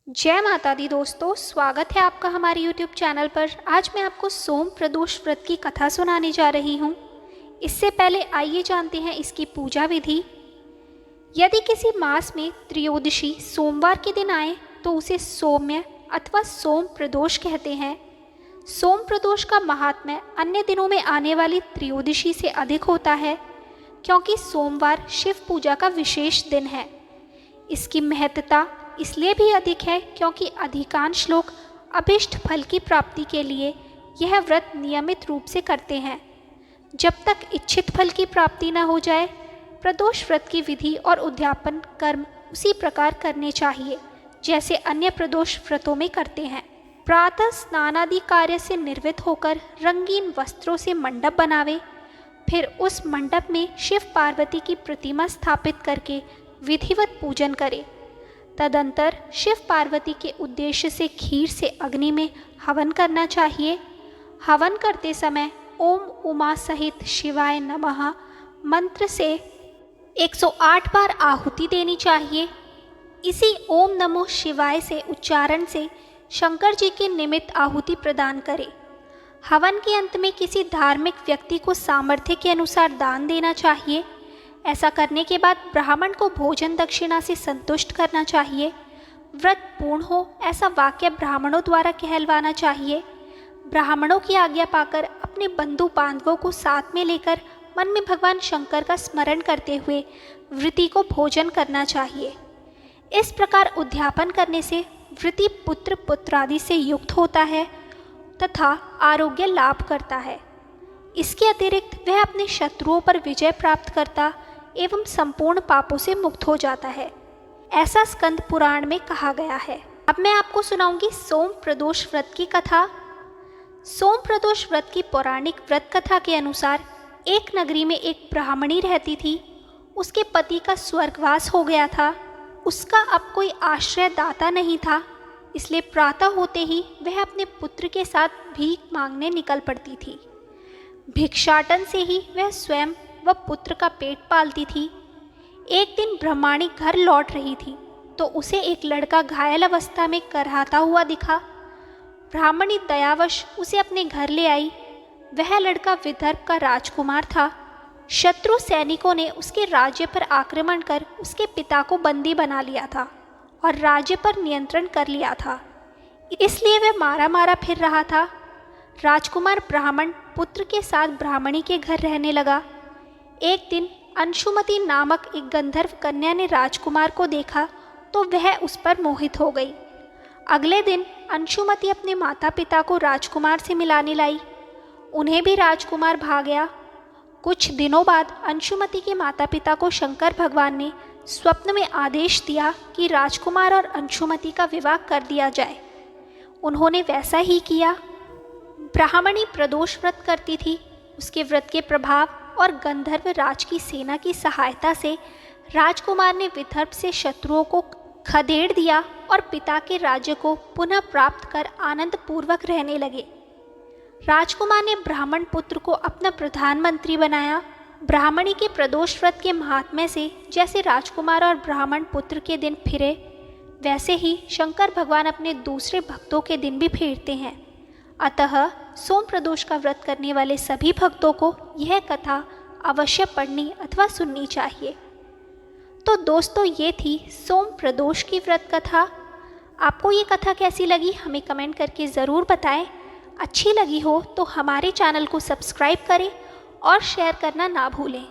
जय माता दी दोस्तों, स्वागत है आपका हमारे YouTube चैनल पर। आज मैं आपको सोम प्रदोष व्रत की कथा सुनाने जा रही हूँ। इससे पहले आइए जानते हैं इसकी पूजा विधि। यदि किसी मास में त्रयोदशी सोमवार के दिन आए तो उसे सौम्य अथवा सोम प्रदोष कहते हैं। सोम प्रदोष का महात्म्य अन्य दिनों में आने वाली त्रयोदशी से अधिक होता है, क्योंकि सोमवार शिव पूजा का विशेष दिन है। इसकी महत्ता इसलिए भी अधिक है क्योंकि अधिकांश लोग अभीष्ट फल की प्राप्ति के लिए यह व्रत नियमित रूप से करते हैं। जब तक इच्छित फल की प्राप्ति न हो जाए, प्रदोष व्रत की विधि और उद्यापन कर्म उसी प्रकार करने चाहिए जैसे अन्य प्रदोष व्रतों में करते हैं। प्रातः स्नान आदि कार्य से निर्वृत्त होकर रंगीन वस्त्रों से मंडप बनावे, फिर उस मंडप में शिव पार्वती की प्रतिमा स्थापित करके विधिवत पूजन करे। तदंतर शिव पार्वती के उद्देश्य से खीर से अग्नि में हवन करना चाहिए। हवन करते समय ओम उमा सहित शिवाय नमः मंत्र से 108 बार आहुति देनी चाहिए। इसी ओम नमो शिवाय से उच्चारण से शंकर जी के निमित्त आहुति प्रदान करें। हवन के अंत में किसी धार्मिक व्यक्ति को सामर्थ्य के अनुसार दान देना चाहिए। ऐसा करने के बाद ब्राह्मण को भोजन दक्षिणा से संतुष्ट करना चाहिए। व्रत पूर्ण हो ऐसा वाक्य ब्राह्मणों द्वारा कहलवाना चाहिए। ब्राह्मणों की आज्ञा पाकर अपने बंधु बांधवों को साथ में लेकर मन में भगवान शंकर का स्मरण करते हुए वृत्ति को भोजन करना चाहिए। इस प्रकार उद्यापन करने से वृत्ति पुत्र पुत्रादि से युक्त होता है तथा आरोग्य लाभ करता है। इसके अतिरिक्त वह अपने शत्रुओं पर विजय प्राप्त करता एवं संपूर्ण पापों से मुक्त हो जाता है। ऐसा स्कंद पुराण में कहा गया है। अब मैं आपको सुनाऊंगी सोम प्रदोष व्रत की कथा। सोम प्रदोष व्रत की पौराणिक व्रत कथा के अनुसार एक नगरी में एक ब्राह्मणी रहती थी। उसके पति का स्वर्गवास हो गया था। उसका अब कोई आश्रय दाता नहीं था, इसलिए प्रातः होते ही वह अपने पुत्र के साथ भीख मांगने निकल पड़ती थी। भिक्षाटन से ही वह स्वयं व पुत्र का पेट पालती थी। एक दिन ब्रह्माणी घर लौट रही थी तो उसे एक लड़का घायल अवस्था में करहाता हुआ दिखा। ब्राह्मणी दयावश उसे अपने घर ले आई। वह लड़का विदर्भ का राजकुमार था। शत्रु सैनिकों ने उसके राज्य पर आक्रमण कर उसके पिता को बंदी बना लिया था और राज्य पर नियंत्रण कर लिया था, इसलिए वह मारा मारा फिर रहा था। राजकुमार ब्राह्मण पुत्र के साथ ब्राह्मणी के घर रहने लगा। एक दिन अंशुमति नामक एक गंधर्व कन्या ने राजकुमार को देखा तो वह उस पर मोहित हो गई। अगले दिन अंशुमति अपने माता पिता को राजकुमार से मिलाने लाई। उन्हें भी राजकुमार भा गया। कुछ दिनों बाद अंशुमति के माता पिता को शंकर भगवान ने स्वप्न में आदेश दिया कि राजकुमार और अंशुमति का विवाह कर दिया जाए। उन्होंने वैसा ही किया। ब्राह्मणी प्रदोष व्रत करती थी। उसके व्रत के प्रभाव और गंधर्व राज की सेना की सहायता से राजकुमार ने विदर्भ से शत्रुओं को खदेड़ दिया और पिता के राज्य को पुनः प्राप्त कर आनंद पूर्वक रहने लगे। राजकुमार ने ब्राह्मण पुत्र को अपना प्रधानमंत्री बनाया। ब्राह्मणी के प्रदोष व्रत के महात्म्य से जैसे राजकुमार और ब्राह्मण पुत्र के दिन फिरे, वैसे ही शंकर भगवान अपने दूसरे भक्तों के दिन भी फेरते हैं। अतः सोम प्रदोष का व्रत करने वाले सभी भक्तों को यह कथा अवश्य पढ़नी अथवा सुननी चाहिए। तो दोस्तों, ये थी सोम प्रदोष की व्रत कथा। आपको ये कथा कैसी लगी हमें कमेंट करके ज़रूर बताएं। अच्छी लगी हो तो हमारे चैनल को सब्सक्राइब करें और शेयर करना ना भूलें।